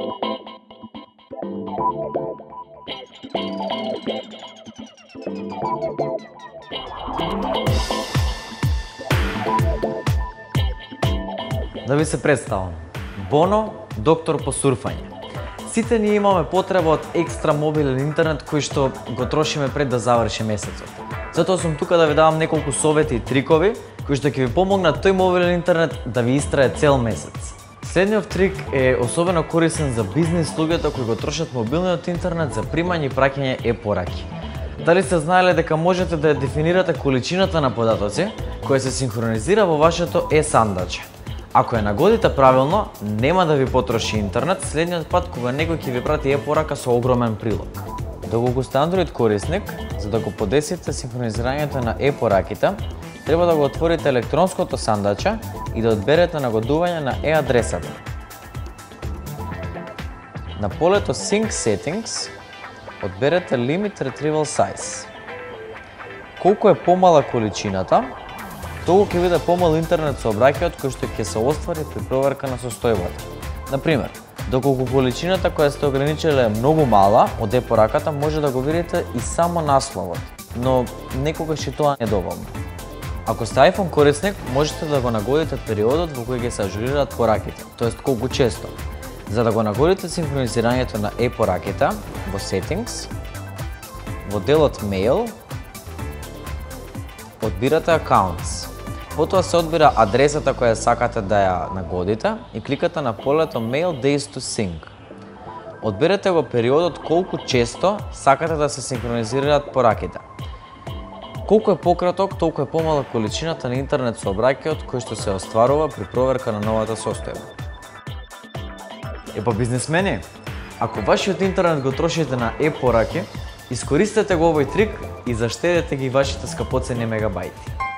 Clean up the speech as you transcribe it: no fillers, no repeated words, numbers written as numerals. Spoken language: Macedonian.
Да ви се представам. Боно, доктор по сурфање. Сите ние имаме потреба од екстра мобилен интернет кој што го трошиме пред да заврши месецот. Затоа сум тука да ви давам неколку совети и трикови кои што ќе ви помогнат тој мобилен интернет да ви истрае цел месец. Следниот трик е особено корисен за бизнис луѓето кои го трошат мобилниот интернет за примање и праќање e-пораки. Дали сте знаеле дека можете да дефинирате количината на податоци која се синхронизира во вашето e-сандаче? Ако ја нагодите правилно, нема да ви потроши интернет следниот пат кога некој ќе ви прати e-порака со огромен прилог. Доколку сте Android корисник, за да го подесите синхронизирањето на e-пораките, треба да го отворите електронското сандаче и да одберете нагодување на e-адресата. На полето Sync Settings одберете Limit Retrieval Size. Колку е помала количината, толку ќе биде помал интернет сообраќајот кој што ќе се оствари при проверка на состојбата. Например, доколку количината која сте ограничиле е многу мала од e-пораката, може да го видите и само насловот, но некогаш и тоа не е доволно. Ако сте iPhone корисник, можете да го нагодите периодот во кој ќе се ажурираат пораките, тоест колку често. За да го нагодите синхронизирањето на e-пораките, во Settings, во делот Mail, одбирате Accounts. Потоа се одбира адресата која сакате да ја нагодите и кликате на полето Mail Days to Sync. Одберете го периодот колку често сакате да се синхронизираат пораките. Колку е пократок, толку е помала количината на интернет сообраќајот кој што се остварува при проверка на новата состојба. Епа бизнисмени, ако вашиот интернет го трошите на e-пораки, искористете го овој трик и заштедете ги вашите скапоцени мегабајти.